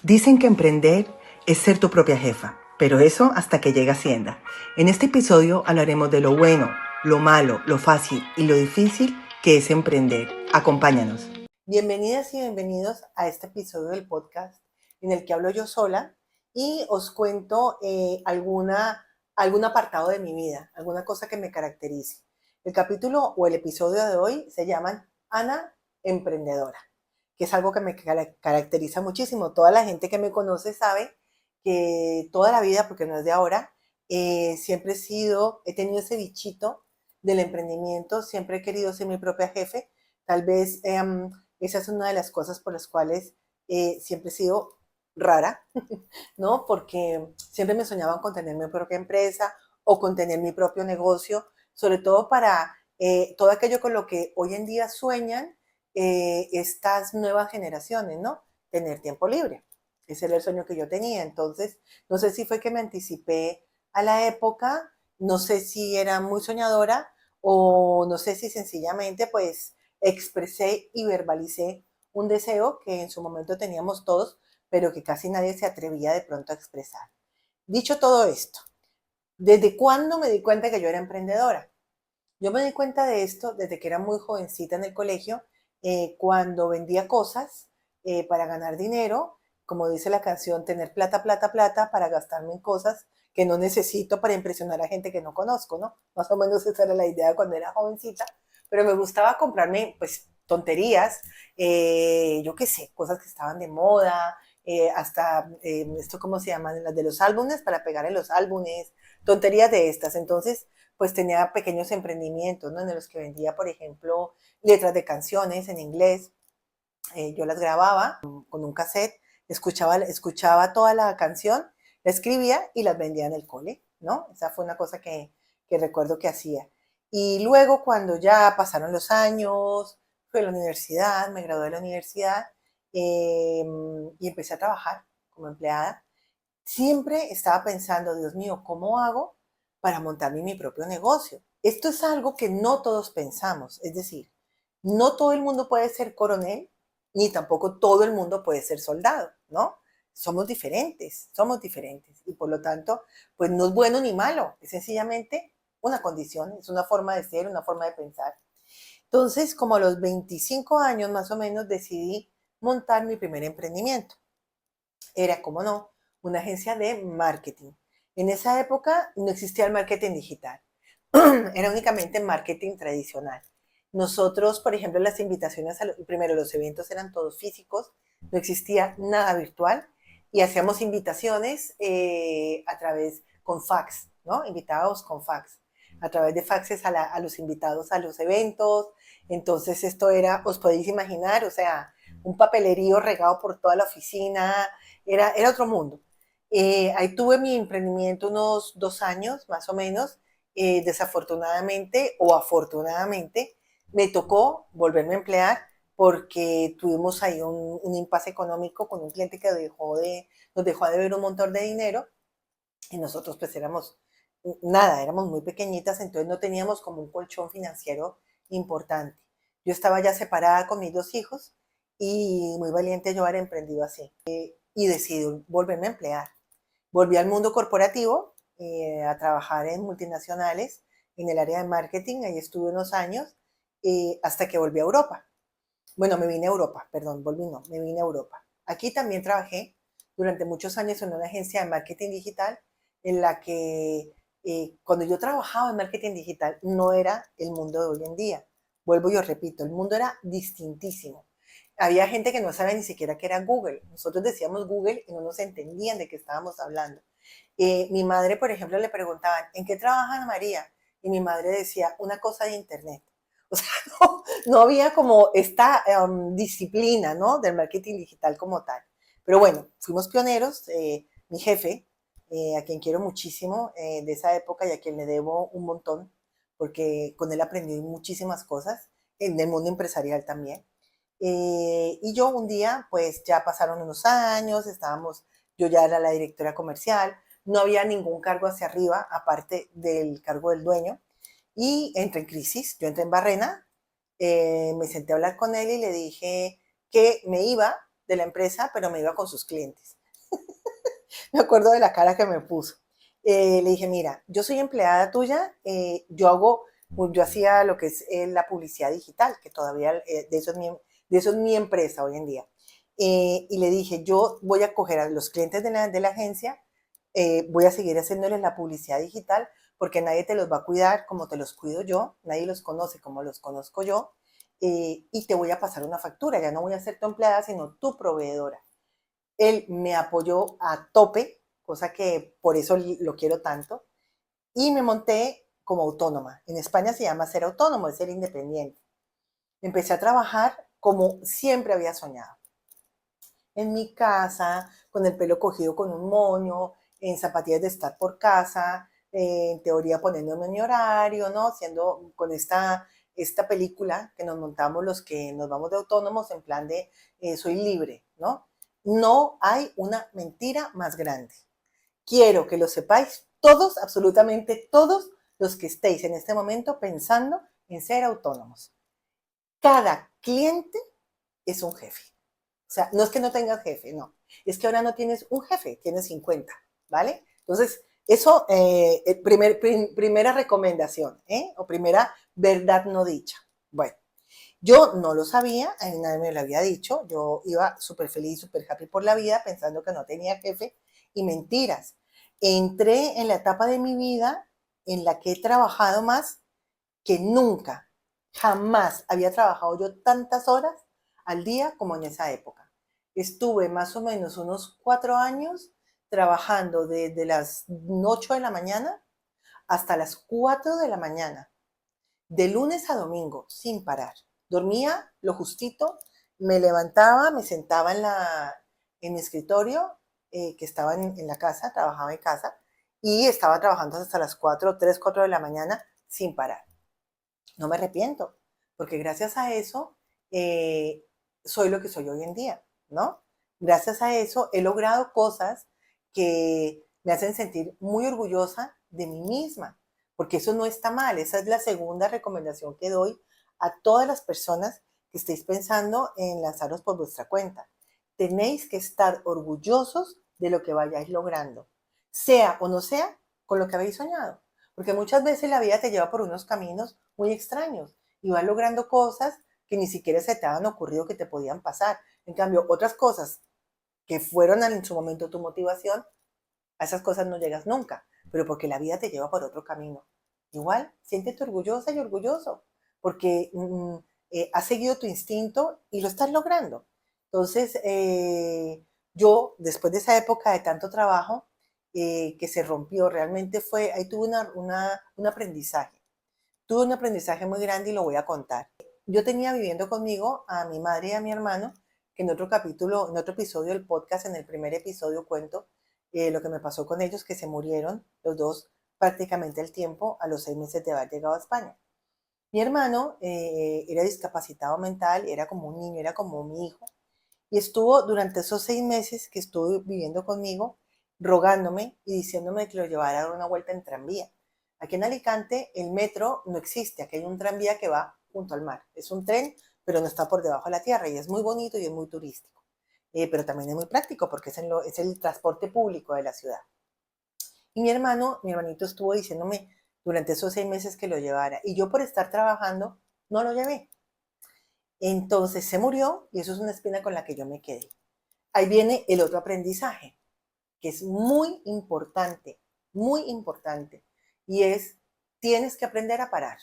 Dicen que emprender es ser tu propia jefa, pero eso hasta que llega Hacienda. En este episodio hablaremos de lo bueno, lo malo, lo fácil y lo difícil que es emprender. Acompáñanos. Bienvenidas y bienvenidos a este episodio del podcast en el que hablo yo sola y os cuento algún apartado de mi vida, alguna cosa que me caracterice. El capítulo o el episodio de hoy se llaman Ana Emprendedora, que es algo que me caracteriza muchísimo. Toda la gente que me conoce sabe que toda la vida, porque no es de ahora, siempre he tenido ese bichito del emprendimiento, siempre he querido ser mi propia jefe. Tal vez esa es una de las cosas por las cuales siempre he sido rara, ¿no? Porque siempre me soñaban con tener mi propia empresa o con tener mi propio negocio, sobre todo para todo aquello con lo que hoy en día sueñan estas nuevas generaciones, ¿no? Tener tiempo libre. Ese era el sueño que yo tenía. Entonces, no sé si fue que me anticipé a la época, no sé si era muy soñadora o no sé si sencillamente pues expresé y verbalicé un deseo que en su momento teníamos todos, pero que casi nadie se atrevía de pronto a expresar. Dicho todo esto, ¿desde cuándo me di cuenta que yo era emprendedora? Yo me di cuenta de esto desde que era muy jovencita en el colegio, cuando vendía cosas para ganar dinero, como dice la canción, tener plata, plata, plata para gastarme en cosas que no necesito para impresionar a gente que no conozco, ¿no? Más o menos esa era la idea cuando era jovencita, pero me gustaba comprarme, pues, tonterías, yo qué sé, cosas que estaban de moda, esto, ¿cómo se llaman? Las de los álbumes, para pegar en los álbumes, tonterías de estas. Entonces, pues tenía pequeños emprendimientos, ¿no? En los que vendía, por ejemplo, letras de canciones en inglés. Yo las grababa con un cassette, escuchaba toda la canción, la escribía y las vendía en el cole, ¿no? Esa fue una cosa que recuerdo que hacía. Y luego cuando ya pasaron los años, fui a la universidad, me gradué de la universidad y empecé a trabajar como empleada. Siempre estaba pensando, Dios mío, ¿cómo hago para montarme mi propio negocio? Esto es algo que no todos pensamos, es decir, no todo el mundo puede ser coronel, ni tampoco todo el mundo puede ser soldado, ¿no? Somos diferentes y por lo tanto, pues no es bueno ni malo, es sencillamente una condición, es una forma de ser, una forma de pensar. Entonces, como a los 25 años más o menos, decidí montar mi primer emprendimiento. Era, como no, una agencia de marketing. En esa época no existía el marketing digital, era únicamente marketing tradicional. Nosotros, por ejemplo, las invitaciones, primero los eventos eran todos físicos, no existía nada virtual y hacíamos invitaciones a través con fax, ¿no? Invitábamos con fax, a través de faxes a los invitados a los eventos. Entonces esto era, os podéis imaginar, o sea, un papelerío regado por toda la oficina, era otro mundo. Ahí tuve mi emprendimiento unos 2 años, más o menos. Desafortunadamente o afortunadamente, me tocó volverme a emplear porque tuvimos ahí un impasse económico con un cliente que nos dejó de ver un montón de dinero y nosotros pues éramos nada, éramos muy pequeñitas, entonces no teníamos como un colchón financiero importante. Yo estaba ya separada con mis 2 hijos y muy valiente yo haber emprendido así. Y decidí volverme a emplear. Volví al mundo corporativo a trabajar en multinacionales en el área de marketing. Ahí estuve unos años hasta que volví a Europa. Bueno, me vine a Europa, perdón, volví no, me vine a Europa. Aquí también trabajé durante muchos años en una agencia de marketing digital en la que cuando yo trabajaba en marketing digital no era el mundo de hoy en día. Vuelvo y os repito, el mundo era distintísimo. Había gente que no sabía ni siquiera qué era Google. Nosotros decíamos Google y no nos entendían de qué estábamos hablando. Mi madre, por ejemplo, le preguntaban, ¿en qué trabaja María? Y mi madre decía, una cosa de internet. O sea, no había como esta disciplina, ¿no? Del marketing digital como tal. Pero bueno, fuimos pioneros. Mi jefe, a quien quiero muchísimo de esa época y a quien le debo un montón, porque con él aprendí muchísimas cosas, en el mundo empresarial también. Y yo un día, pues ya pasaron unos años, yo ya era la directora comercial, no había ningún cargo hacia arriba, aparte del cargo del dueño, y entré en crisis, yo entré en barrena, me senté a hablar con él y le dije que me iba de la empresa, pero me iba con sus clientes. Me acuerdo de la cara que me puso. Le dije, mira, yo soy empleada tuya, yo hacía lo que es la publicidad digital, que todavía de eso es mi empresa hoy en día. Y le dije, yo voy a coger a los clientes de la agencia, voy a seguir haciéndoles la publicidad digital, porque nadie te los va a cuidar como te los cuido yo, nadie los conoce como los conozco yo, y te voy a pasar una factura, ya no voy a ser tu empleada, sino tu proveedora. Él me apoyó a tope, cosa que por eso lo quiero tanto, y me monté como autónoma. En España se llama ser autónomo, es ser independiente. Empecé a trabajar como siempre había soñado. En mi casa, con el pelo cogido con un moño, en zapatillas de estar por casa, en teoría poniéndome mi horario, ¿no? Haciendo con esta película que nos montamos los que nos vamos de autónomos en plan de soy libre, ¿no? No hay una mentira más grande. Quiero que lo sepáis todos, absolutamente todos los que estéis en este momento pensando en ser autónomos. Cada cliente es un jefe. O sea, no es que no tengas jefe, no. Es que ahora no tienes un jefe, tienes 50, ¿vale? Entonces, eso, primera recomendación, o primera verdad no dicha. Bueno, yo no lo sabía, a mí nadie me lo había dicho, yo iba súper feliz, súper happy por la vida, pensando que no tenía jefe, y mentiras. Entré en la etapa de mi vida en la que he trabajado más que nunca, jamás había trabajado yo tantas horas al día como en esa época. Estuve más o menos unos 4 años trabajando desde las 8 de la mañana hasta las 4 de la mañana, de lunes a domingo, sin parar. Dormía lo justito, me levantaba, me sentaba en mi escritorio, que estaba en la casa, trabajaba en casa, y estaba trabajando hasta las 4, 3, 4 de la mañana sin parar. No me arrepiento, porque gracias a eso eh, soy lo que soy hoy en día, ¿no? Gracias a eso he logrado cosas que me hacen sentir muy orgullosa de mí misma, porque eso no está mal. Esa es la segunda recomendación que doy a todas las personas que estéis pensando en lanzaros por vuestra cuenta. Tenéis que estar orgullosos de lo que vayáis logrando, sea o no sea con lo que habéis soñado. Porque muchas veces la vida te lleva por unos caminos muy extraños y vas logrando cosas que ni siquiera se te habían ocurrido que te podían pasar. En cambio, otras cosas que fueron en su momento tu motivación, a esas cosas no llegas nunca, pero porque la vida te lleva por otro camino. Igual, siéntete orgullosa y orgulloso, porque has seguido tu instinto y lo estás logrando. Entonces, yo, después de esa época de tanto trabajo, que se rompió, realmente fue, ahí tuve un aprendizaje. Tuve un aprendizaje muy grande y lo voy a contar. Yo tenía viviendo conmigo a mi madre y a mi hermano, que en otro capítulo, en otro episodio del podcast, en el primer episodio cuento lo que me pasó con ellos, que se murieron los dos prácticamente al tiempo, a los 6 meses de haber llegado a España. Mi hermano era discapacitado mental, era como un niño, era como mi hijo, y estuvo durante esos 6 meses que estuvo viviendo conmigo, rogándome y diciéndome que lo llevara a dar una vuelta en tranvía. Aquí en Alicante el metro no existe, aquí hay un tranvía que va junto al mar. Es un tren, pero no está por debajo de la tierra y es muy bonito y es muy turístico. Pero también es muy práctico porque es el transporte público de la ciudad. Y mi hermanito estuvo diciéndome durante esos 6 meses que lo llevara. Y yo por estar trabajando no lo llevé. Entonces se murió y eso es una espina con la que yo me quedé. Ahí viene el otro aprendizaje, que es muy importante, y es, tienes que aprender a parar.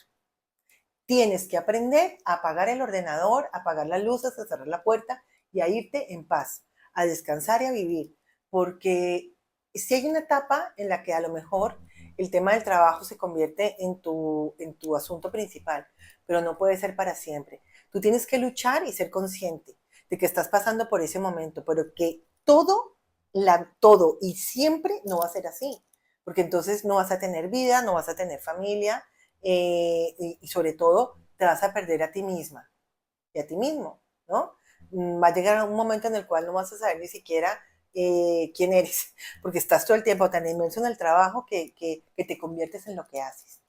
Tienes que aprender a apagar el ordenador, a apagar las luces, a cerrar la puerta y a irte en paz, a descansar y a vivir. Porque si hay una etapa en la que a lo mejor el tema del trabajo se convierte en tu asunto principal, pero no puede ser para siempre. Tú tienes que luchar y ser consciente de que estás pasando por ese momento, pero que todo y siempre no va a ser así, porque entonces no vas a tener vida, no vas a tener familia, y sobre todo te vas a perder a ti misma y a ti mismo, ¿no? Va a llegar un momento en el cual no vas a saber ni siquiera quién eres, porque estás todo el tiempo tan inmenso en el trabajo que te conviertes en lo que haces.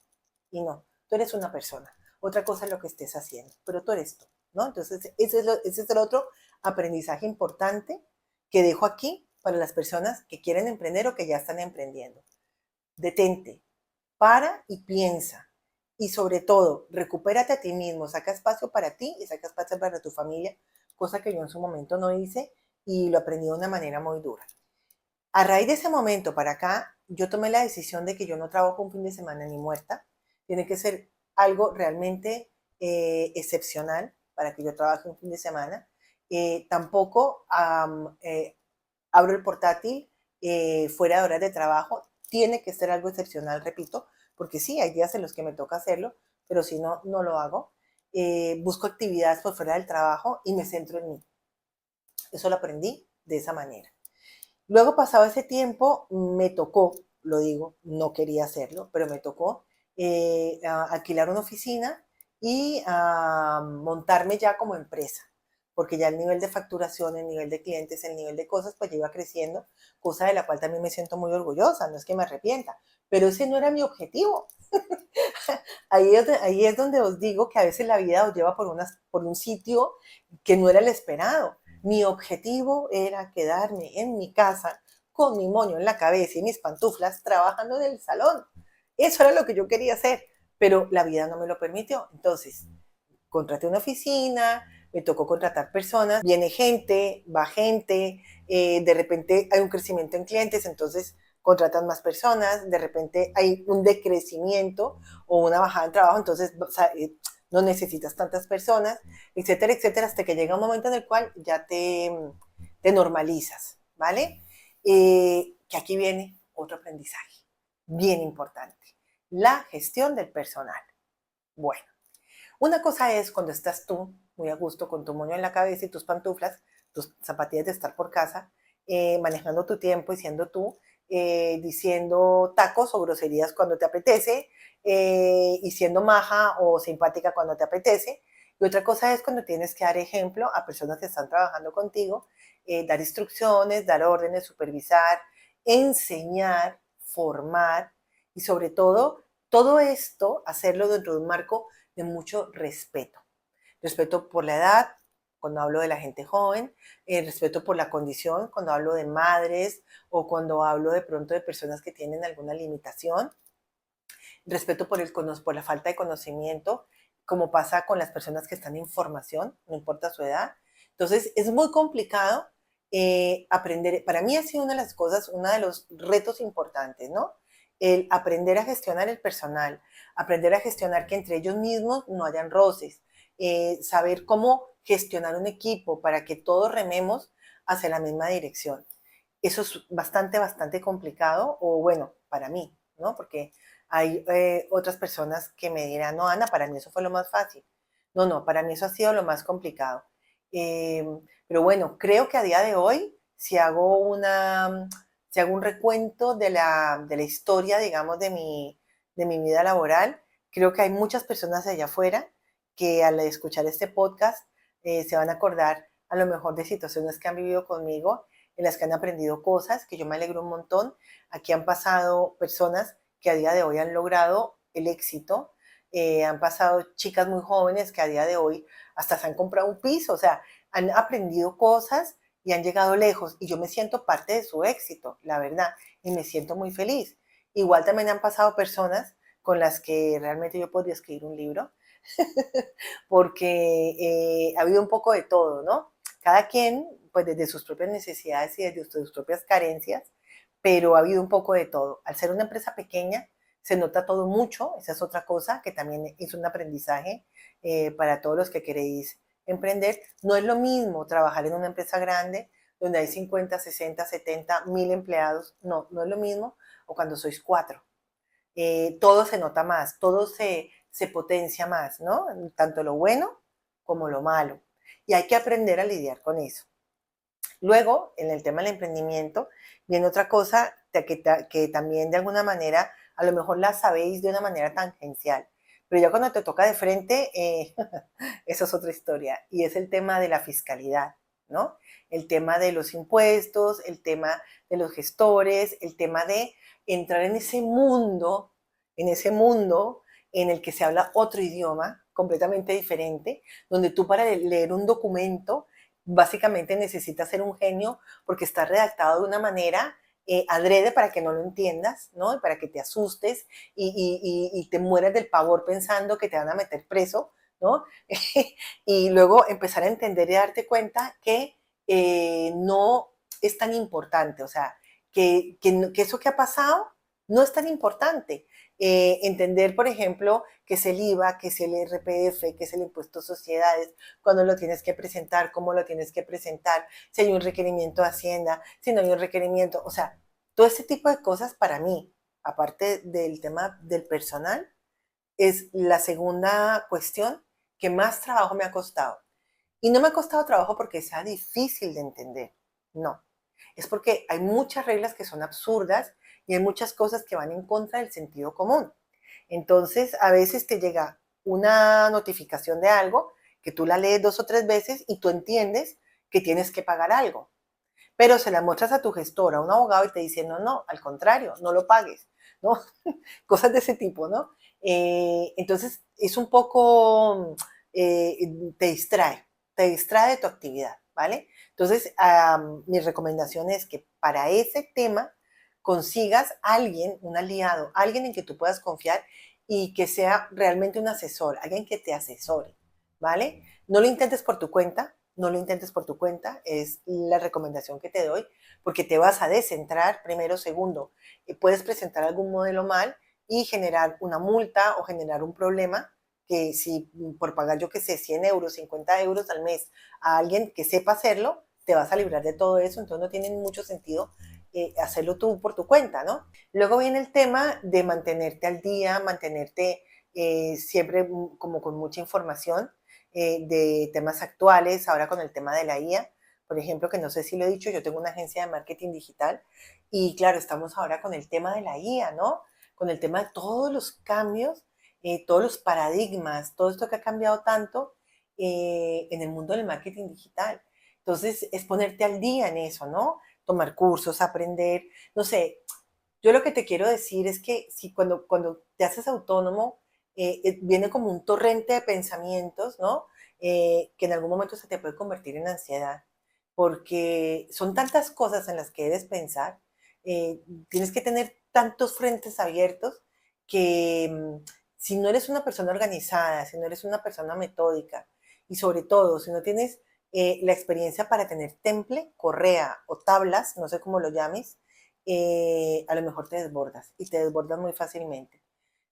Y no, tú eres una persona. Otra cosa es lo que estés haciendo, pero tú eres tú, ¿no? Entonces, ese es el otro aprendizaje importante que dejo aquí para las personas que quieren emprender o que ya están emprendiendo. Detente, para y piensa. Y sobre todo, recupérate a ti mismo, saca espacio para ti y saca espacio para tu familia, cosa que yo en su momento no hice y lo aprendí de una manera muy dura. A raíz de ese momento para acá, yo tomé la decisión de que yo no trabajo un fin de semana ni muerta. Tiene que ser algo realmente excepcional para que yo trabaje un fin de semana. Tampoco abro el portátil fuera de horas de trabajo. Tiene que ser algo excepcional, repito, porque sí, hay días en los que me toca hacerlo, pero si no, no lo hago. Busco actividades por fuera del trabajo y me centro en mí. Eso lo aprendí de esa manera. Luego, pasado ese tiempo, me tocó, lo digo, no quería hacerlo, pero me tocó alquilar una oficina y montarme ya como empresa, porque ya el nivel de facturación, el nivel de clientes, el nivel de cosas, pues ya iba creciendo, cosa de la cual también me siento muy orgullosa, no es que me arrepienta, pero ese no era mi objetivo. Ahí es donde os digo que a veces la vida os lleva por un sitio que no era el esperado. Mi objetivo era quedarme en mi casa con mi moño en la cabeza y mis pantuflas trabajando en el salón. Eso era lo que yo quería hacer, pero la vida no me lo permitió. Entonces, contraté una oficina, me tocó contratar personas, viene gente, va gente, de repente hay un crecimiento en clientes, entonces contratan más personas, de repente hay un decrecimiento o una bajada en trabajo, entonces no necesitas tantas personas, etcétera, etcétera, hasta que llega un momento en el cual ya te normalizas, ¿vale? Que aquí viene otro aprendizaje bien importante, la gestión del personal. Bueno, una cosa es cuando estás tú muy a gusto con tu moño en la cabeza y tus pantuflas, tus zapatillas de estar por casa, manejando tu tiempo y siendo tú, diciendo tacos o groserías cuando te apetece, y siendo maja o simpática cuando te apetece. Y otra cosa es cuando tienes que dar ejemplo a personas que están trabajando contigo, dar instrucciones, dar órdenes, supervisar, enseñar, formar y sobre todo esto, hacerlo dentro de un marco de mucho respeto. Respeto por la edad, cuando hablo de la gente joven, respeto por la condición, cuando hablo de madres o cuando hablo de pronto de personas que tienen alguna limitación, respeto por la falta de conocimiento, como pasa con las personas que están en formación, no importa su edad. Entonces, es muy complicado aprender. Para mí ha sido una de las cosas, uno de los retos importantes, ¿no? El aprender a gestionar el personal, aprender a gestionar que entre ellos mismos no hayan roces, saber cómo gestionar un equipo para que todos rememos hacia la misma dirección. Eso es bastante complicado, o bueno, para mí, ¿no? Porque hay otras personas que me dirán, no, Ana, para mí eso fue lo más fácil. No, no, para mí eso ha sido lo más complicado. Eh, pero bueno, creo que a día de hoy, si hago un recuento de la historia, digamos, de mi vida laboral, creo que hay muchas personas allá afuera que al escuchar este podcast se van a acordar a lo mejor de situaciones que han vivido conmigo, en las que han aprendido cosas, que yo me alegro un montón. Aquí han pasado personas que a día de hoy han logrado el éxito, han pasado chicas muy jóvenes que a día de hoy hasta se han comprado un piso, o sea, han aprendido cosas y han llegado lejos y yo me siento parte de su éxito, la verdad, y me siento muy feliz. Igual también han pasado personas con las que realmente yo podría escribir un libro, porque ha habido un poco de todo, ¿no? Cada quien, pues desde sus propias necesidades y desde sus propias carencias, pero ha habido un poco de todo. Al ser una empresa pequeña, se nota todo mucho, esa es otra cosa que también es un aprendizaje para todos los que queréis emprender. No es lo mismo trabajar en una empresa grande, donde hay 50, 60, 70, 1000 empleados, no, no es lo mismo, o cuando sois 4. Todo se nota más, todo se potencia más, ¿no? Tanto lo bueno como lo malo. Y hay que aprender a lidiar con eso. Luego, en el tema del emprendimiento, viene otra cosa que también de alguna manera, a lo mejor la sabéis de una manera tangencial, pero ya cuando te toca de frente, eso es otra historia, y es el tema de la fiscalidad, ¿no? El tema de los impuestos, el tema de los gestores, el tema de entrar en ese mundo en el que se habla otro idioma completamente diferente, donde tú para leer un documento básicamente necesitas ser un genio porque está redactado de una manera adrede para que no lo entiendas, ¿no? Y para que te asustes y te mueras del pavor pensando que te van a meter preso, ¿no? Y luego empezar a entender y darte cuenta que no es tan importante, o sea, que eso que ha pasado no es tan importante. Entender, por ejemplo, que es el IVA, que es el IRPF, que es el impuesto a sociedades, cuándo lo tienes que presentar, cómo lo tienes que presentar, si hay un requerimiento de Hacienda, si no hay un requerimiento, o sea, todo ese tipo de cosas para mí, aparte del tema del personal, es la segunda cuestión que más trabajo me ha costado. Y no me ha costado trabajo porque sea difícil de entender, no. Es porque hay muchas reglas que son absurdas y hay muchas cosas que van en contra del sentido común. Entonces, a veces te llega una notificación de algo que tú la lees 2 o 3 veces y tú entiendes que tienes que pagar algo, pero se la muestras a tu gestor, a un abogado y te dice, no, no, al contrario, no lo pagues, ¿no? Cosas de ese tipo, ¿no? Entonces, es un poco, eh, te distrae de tu actividad, ¿vale? Entonces, mi recomendación es que para ese tema consigas alguien, un aliado, alguien en que tú puedas confiar y que sea realmente un asesor, alguien que te asesore, ¿vale? No lo intentes por tu cuenta, no lo intentes por tu cuenta, es la recomendación que te doy, porque te vas a descentrar, primero. Segundo, puedes presentar algún modelo mal y generar una multa o generar un problema que si por pagar, yo qué sé, 100 euros, 50 euros al mes a alguien que sepa hacerlo, te vas a librar de todo eso, entonces no tiene mucho sentido hacerlo tú por tu cuenta, ¿no? Luego viene el tema de mantenerte al día, mantenerte siempre como con mucha información de temas actuales, ahora con el tema de la IA, por ejemplo, que no sé si lo he dicho, yo tengo una agencia de marketing digital y claro, estamos ahora con el tema de la IA, ¿no? Con el tema de todos los cambios, todos los paradigmas, todo esto que ha cambiado tanto en el mundo del marketing digital. Entonces, es ponerte al día en eso, ¿no? Tomar cursos, aprender, no sé, yo lo que te quiero decir es que si cuando te haces autónomo, viene como un torrente de pensamientos, ¿no? Que en algún momento se te puede convertir en ansiedad, porque son tantas cosas en las que debes pensar, tienes que tener tantos frentes abiertos que si no eres una persona organizada, si no eres una persona metódica y sobre todo si no tienes la experiencia para tener temple, correa o tablas, no sé cómo lo llames, a lo mejor te desbordas y te desbordas muy fácilmente.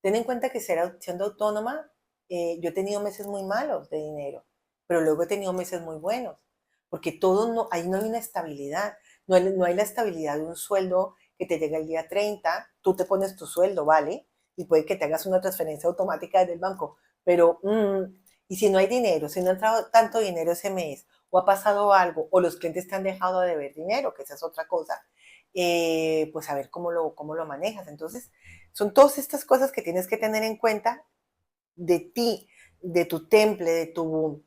Ten en cuenta que siendo autónoma, yo he tenido meses muy malos de dinero, pero luego he tenido meses muy buenos, porque todo no, ahí no hay una estabilidad, no hay la estabilidad de un sueldo que te llega el día 30, tú te pones tu sueldo, ¿vale? Y puede que te hagas una transferencia automática desde el banco, pero, y si no hay dinero, si no ha entrado tanto dinero ese mes, o ha pasado algo, o los clientes te han dejado de deber dinero, que esa es otra cosa, pues a ver cómo lo manejas. Entonces, son todas estas cosas que tienes que tener en cuenta de ti, de tu temple, de tu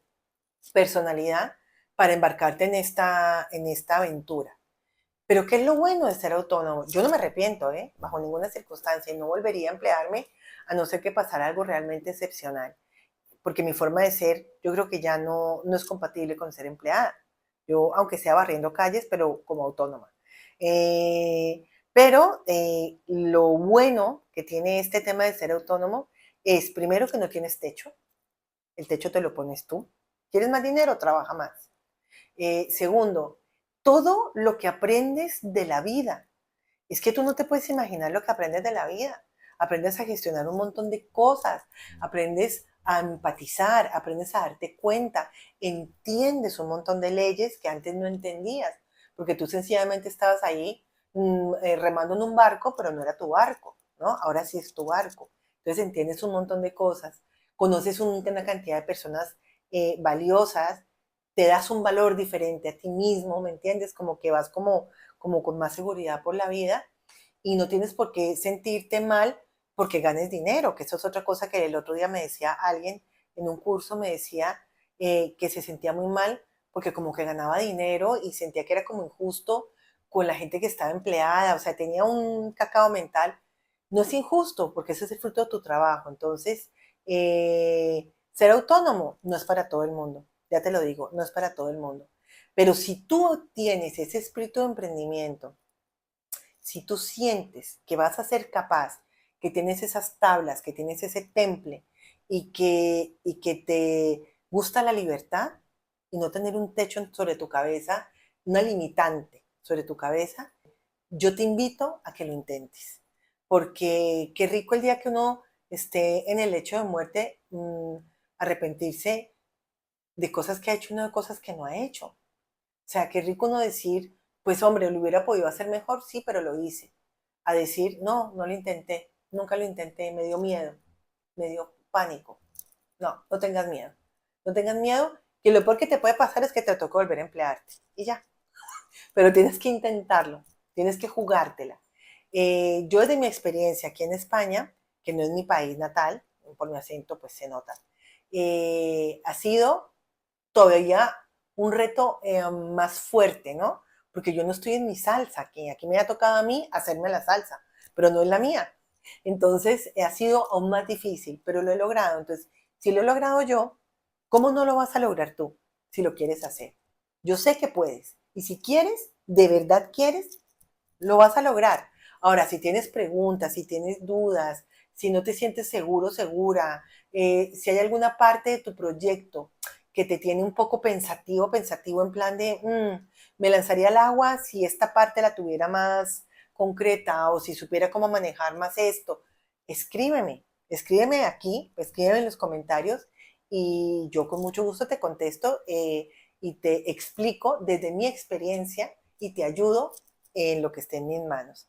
personalidad, para embarcarte en esta aventura. Pero ¿qué es lo bueno de ser autónomo? Yo no me arrepiento, bajo ninguna circunstancia, y no volvería a emplearme a no ser que pasara algo realmente excepcional, porque mi forma de ser, yo creo que ya no es compatible con ser empleada. Yo, aunque sea barriendo calles, pero como autónoma. Pero lo bueno que tiene este tema de ser autónomo es, primero, que no tienes techo. El techo te lo pones tú. ¿Quieres más dinero? Trabaja más. Segundo, todo lo que aprendes de la vida. Es que tú no te puedes imaginar lo que aprendes de la vida. Aprendes a gestionar un montón de cosas, aprendes a empatizar, aprendes a darte cuenta, entiendes un montón de leyes que antes no entendías, porque tú sencillamente estabas ahí remando en un barco, pero no era tu barco, ¿no? Ahora sí es tu barco. Entonces entiendes un montón de cosas, conoces una cantidad de personas valiosas, te das un valor diferente a ti mismo, ¿me entiendes? Como que vas como con más seguridad por la vida y no tienes por qué sentirte mal porque ganes dinero, que eso es otra cosa que el otro día me decía alguien en un curso, me decía que se sentía muy mal porque como que ganaba dinero y sentía que era como injusto con la gente que estaba empleada, o sea, tenía un cacao mental. No es injusto porque ese es el fruto de tu trabajo. Entonces, ser autónomo no es para todo el mundo, ya te lo digo, no es para todo el mundo. Pero si tú tienes ese espíritu de emprendimiento, si tú sientes que vas a ser capaz, que tienes esas tablas, que tienes ese temple y que te gusta la libertad y no tener un techo sobre tu cabeza, una limitante sobre tu cabeza, yo te invito a que lo intentes. Porque qué rico el día que uno esté en el lecho de muerte, arrepentirse de cosas que ha hecho y no de cosas que no ha hecho. O sea, qué rico uno decir, pues hombre, lo hubiera podido hacer mejor, sí, pero lo hice. A decir, no, no lo intenté, nunca lo intenté, me dio miedo, me dio pánico. No, no tengas miedo. No tengas miedo, que lo peor que te puede pasar es que te toque volver a emplearte. Y ya. Pero tienes que intentarlo, tienes que jugártela. Yo desde mi experiencia aquí en España, que no es mi país natal, por mi acento pues se nota, ha sido todavía un reto más fuerte, ¿no? Porque yo no estoy en mi salsa aquí. Aquí me ha tocado a mí hacerme la salsa, pero no es la mía. Entonces ha sido aún más difícil, pero lo he logrado. Entonces, si lo he logrado yo, ¿cómo no lo vas a lograr tú si lo quieres hacer? Yo sé que puedes. Y si quieres, de verdad quieres, lo vas a lograr. Ahora, si tienes preguntas, si tienes dudas, si no te sientes seguro, segura, si hay alguna parte de tu proyecto que te tiene un poco pensativo, pensativo en plan de, me lanzaría al agua si esta parte la tuviera más concreta o si supiera cómo manejar más esto, escríbeme aquí, escríbeme en los comentarios y yo con mucho gusto te contesto y te explico desde mi experiencia y te ayudo en lo que esté en mis manos.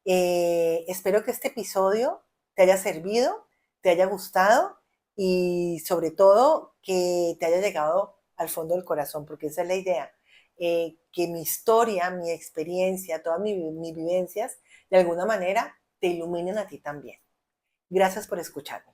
Espero que este episodio te haya servido, te haya gustado y sobre todo que te haya llegado al fondo del corazón, porque esa es la idea, que mi historia, mi experiencia, todas mis vivencias, de alguna manera te iluminen a ti también. Gracias por escucharme.